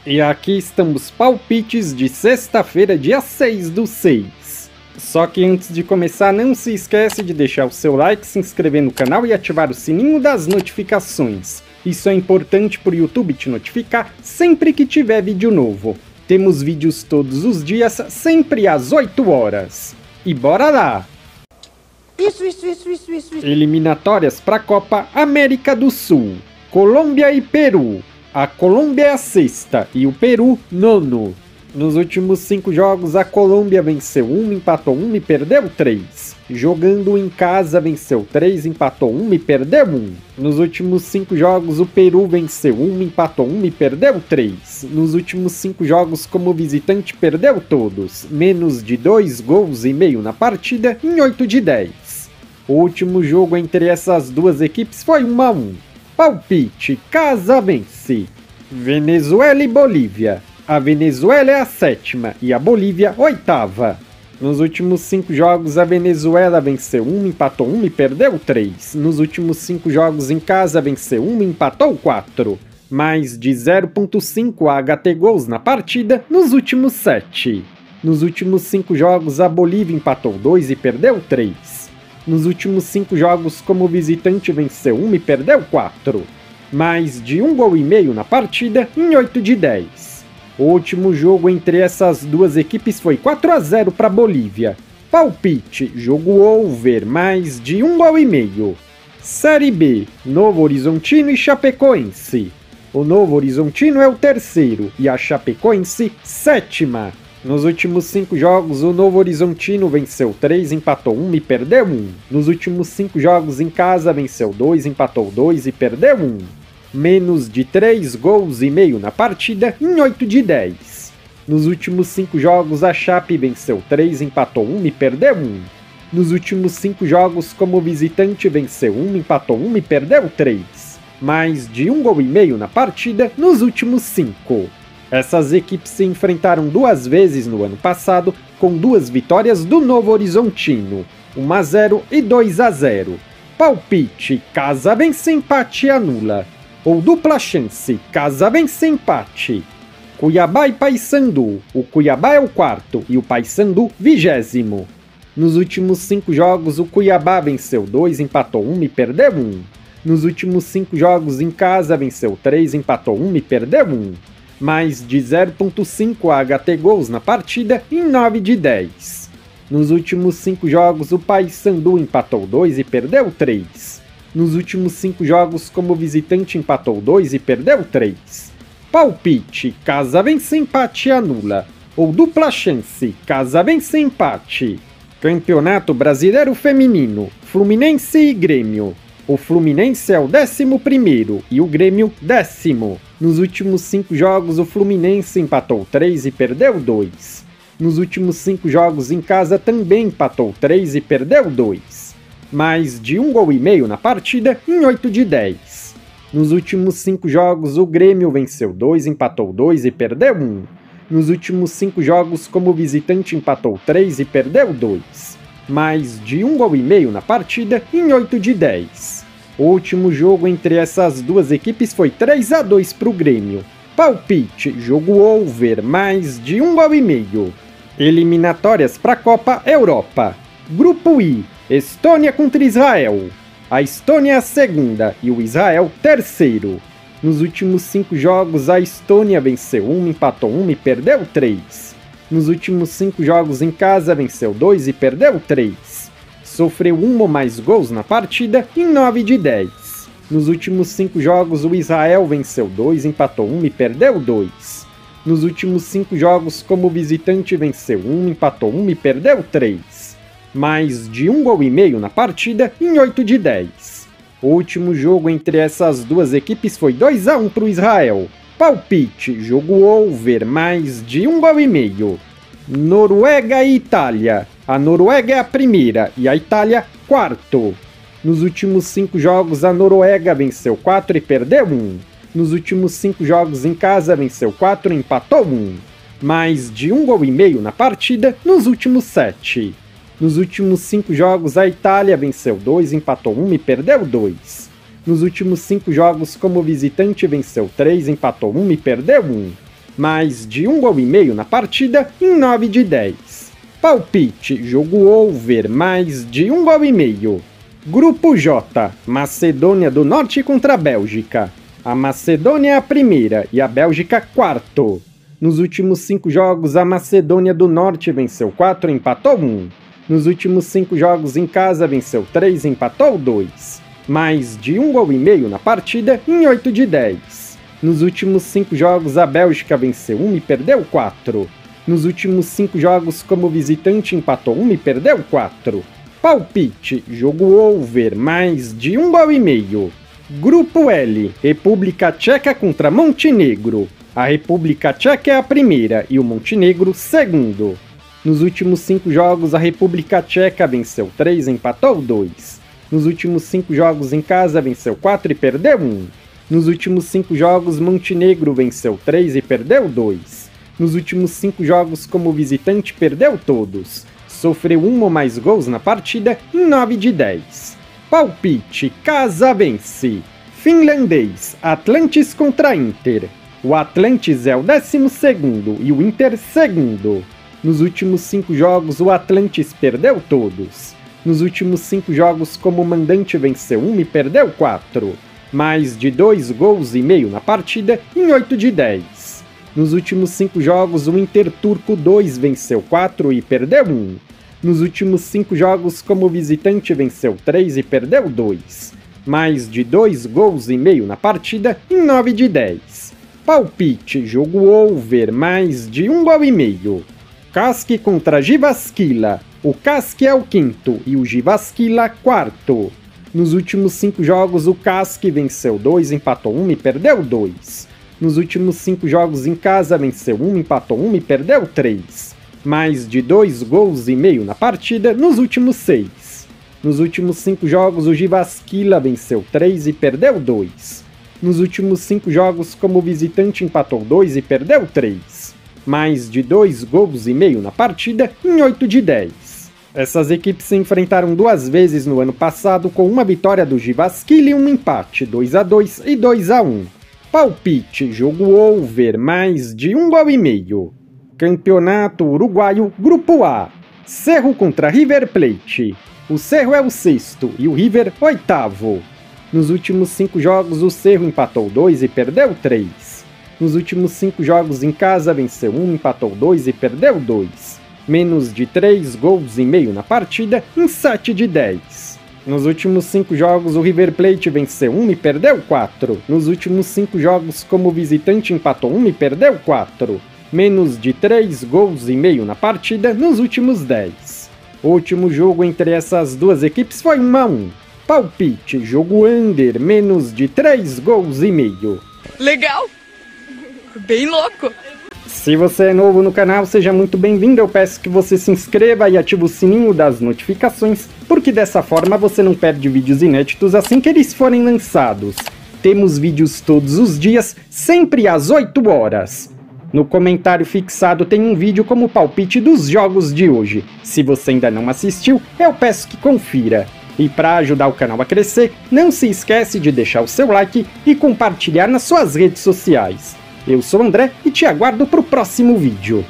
E aqui estamos palpites de sexta-feira, dia 6/6. Só que antes de começar, não se esquece de deixar o seu like, se inscrever no canal e ativar o sininho das notificações. Isso é importante para o YouTube te notificar sempre que tiver vídeo novo. Temos vídeos todos os dias, sempre às 8 horas. E bora lá! Isso. Eliminatórias para a Copa América do Sul. Colômbia e Peru. A Colômbia é a sexta e o Peru, nono. Nos últimos 5 jogos, a Colômbia venceu 1, empatou 1 e perdeu 3. Jogando em casa, venceu 3, empatou 1 e perdeu 1. Nos últimos 5 jogos, o Peru venceu 1, empatou 1 e perdeu 3. Nos últimos 5 jogos, como visitante, perdeu todos. Menos de 2 gols e meio na partida, em 8 de 10. O último jogo entre essas duas equipes foi 1-1. Palpite, casa vence. Venezuela e Bolívia. A Venezuela é a sétima e a Bolívia, oitava. Nos últimos 5 jogos, a Venezuela venceu 1, empatou 1 e perdeu 3. Nos últimos 5 jogos em casa, venceu 1 e empatou 4. Mais de 0.5 HT gols na partida nos últimos 7. Nos últimos 5 jogos, a Bolívia empatou 2 e perdeu 3. Nos últimos 5 jogos como visitante, venceu 1 e perdeu 4. Mais de 1 gol e meio na partida em 8 de 10. O último jogo entre essas duas equipes foi 4-0 para Bolívia. Palpite, jogo over, mais de 1 gol e meio. Série B, Novo Horizontino e Chapecoense. O Novo Horizontino é o terceiro e a Chapecoense, sétima. Nos últimos 5 jogos, o Novo Horizontino venceu 3, empatou 1 e perdeu 1. Nos últimos 5 jogos em casa, venceu 2, empatou 2 e perdeu 1. Menos de 3 gols e meio na partida em 8 de 10. Nos últimos 5 jogos, a Chape venceu 3, empatou 1 e perdeu 1. Nos últimos 5 jogos como visitante, venceu 1, empatou 1 e perdeu 3. Mais de 1 gol e meio na partida nos últimos 5. Essas equipes se enfrentaram 2 vezes no ano passado, com 2 vitórias do Novo Horizontino, 1-0 e 2-0. Palpite, casa vence, empate anula. Ou dupla chance, casa vence, empate. Cuiabá e Paysandu. O Cuiabá é o quarto e o Paysandu, 20º. Nos últimos 5 jogos, o Cuiabá venceu 2, empatou 1 e perdeu 1. Nos últimos 5 jogos em casa, venceu 3, empatou 1 e perdeu 1. Mais de 0.5 HT gols na partida em 9 de 10. Nos últimos 5 jogos, o Paysandu empatou 2 e perdeu 3. Nos últimos 5 jogos como visitante, empatou 2 e perdeu 3. Palpite, casa vence, empate anula. Ou dupla chance, casa vence, empate. Campeonato Brasileiro Feminino, Fluminense e Grêmio. O Fluminense é o 11º e o Grêmio, 10º. Nos últimos 5 jogos, o Fluminense empatou 3 e perdeu 2. Nos últimos 5 jogos em casa, também empatou 3 e perdeu 2. Mais de 1 gol e meio na partida em 8 de 10. Nos últimos 5 jogos, o Grêmio venceu 2, empatou 2 e perdeu 1. Nos últimos 5 jogos, como visitante, empatou 3 e perdeu 2. Mais de 1 gol e meio na partida em 8 de 10. O último jogo entre essas duas equipes foi 3-2 para o Grêmio. Palpite, jogo over, mais de 1 gol e meio. Eliminatórias para a Copa Europa. Grupo I, Estônia contra Israel. A Estônia é a segunda e o Israel, terceiro. Nos últimos 5 jogos, a Estônia venceu 1, empatou 1 e perdeu 3. Nos últimos 5 jogos em casa, venceu 2 e perdeu 3. Sofreu 1 ou mais gols na partida em 9 de 10. Nos últimos 5 jogos, o Israel venceu 2, empatou 1 e perdeu 2. Nos últimos 5 jogos, como visitante, venceu 1, empatou 1 e perdeu 3. Mais de 1 gol e meio na partida em 8 de 10. O último jogo entre essas duas equipes foi 2-1 para o Israel. Palpite, jogo over, mais de 1 gol e meio. Noruega e Itália. A Noruega é a primeira e a Itália, quarto. Nos últimos 5 jogos, a Noruega venceu 4 e perdeu 1. Nos últimos 5 jogos em casa, venceu 4 e empatou 1. Mais de 1 gol e meio na partida nos últimos 7. Nos últimos 5 jogos, a Itália venceu 2, empatou 1 e perdeu 2. Nos últimos 5 jogos como visitante, venceu 3, empatou 1 e perdeu 1. mais de 1,5 gols na partida em 9 de 10. Palpite, jogo over, mais de 1,5 gols. Grupo J, Macedônia do Norte contra a Bélgica. A Macedônia é a primeira e a Bélgica quarto. Nos últimos 5 jogos, a Macedônia do Norte venceu 4 e empatou 1. Nos últimos 5 jogos em casa, venceu 3 e empatou 2. Mais de 1,5 gols na partida em 8 de 10. Nos últimos 5 jogos, a Bélgica venceu 1 e perdeu 4. Nos últimos 5 jogos como visitante, empatou 1 e perdeu 4. Palpite, jogo over, mais de 1,5 gols. Grupo L, República Tcheca contra Montenegro. A República Tcheca é a primeira e o Montenegro segundo. Nos últimos 5 jogos, a República Tcheca venceu 3 e empatou 2. Nos últimos 5 jogos em casa, venceu 4 e perdeu 1. Nos últimos 5 jogos, Montenegro venceu 3 e perdeu 2. Nos últimos 5 jogos como visitante, perdeu todos. Sofreu 1 ou mais gols na partida em 9 de 10. Palpite, casa vence. Finlandês, Atlantis contra Inter. O Atlantis é o 12º e o Inter segundo. Nos últimos 5 jogos, o Atlantis perdeu todos. Nos últimos 5 jogos como mandante, venceu 1 e perdeu 4. Mais de 2,5 gols na partida em 8 de 10. Nos últimos 5 jogos, o Inter Turco 2 venceu 4 e perdeu 1. Nos últimos 5 jogos como visitante, venceu 3 e perdeu 2. Mais de 2,5 gols na partida em 9 de 10. Palpite, jogo over, mais de 1,5 gols. Kask contra Jyväskylä. O Kask é o quinto e o Jyväskylä quarto. Nos últimos 5 jogos, o Kask venceu 2, empatou 1 e perdeu 2. Nos últimos 5 jogos em casa, venceu 1, empatou 1 e perdeu 3. Mais de 2,5 gols na partida nos últimos 6. Nos últimos 5 jogos, o Jyväskylä venceu 3 e perdeu 2. Nos últimos 5 jogos como visitante, empatou 2 e perdeu 3. Mais de 2,5 gols na partida em 8 de 10. Essas equipes se enfrentaram 2 vezes no ano passado, com uma vitória do Jyväskylä e um empate, 2-2 e 2-1. Palpite, jogo over, mais de 1,5 gols. Campeonato Uruguaio, Grupo A. Cerro contra River Plate. O Cerro é o 6º e o River 8º. Nos últimos 5 jogos, o Cerro empatou 2 e perdeu 3. Nos últimos 5 jogos em casa, venceu 1, empatou 2 e perdeu 2. Menos de 3,5 gols na partida em 7 de 10. Nos últimos 5 jogos, o River Plate venceu 1 e perdeu 4. Nos últimos 5 jogos como visitante, empatou 1 e perdeu 4. Menos de 3,5 gols na partida nos últimos 10. O último jogo entre essas 2 equipes foi 1-1. Palpite, jogo under, menos de 3,5 gols. Legal! Bem louco! Se você é novo no canal, seja muito bem-vindo. Eu peço que você se inscreva e ative o sininho das notificações, porque dessa forma você não perde vídeos inéditos assim que eles forem lançados. Temos vídeos todos os dias, sempre às 8 horas. No comentário fixado tem um vídeo como palpite dos jogos de hoje. Se você ainda não assistiu, eu peço que confira. E para ajudar o canal a crescer, não se esquece de deixar o seu like e compartilhar nas suas redes sociais. Eu sou o André e te aguardo para o próximo vídeo.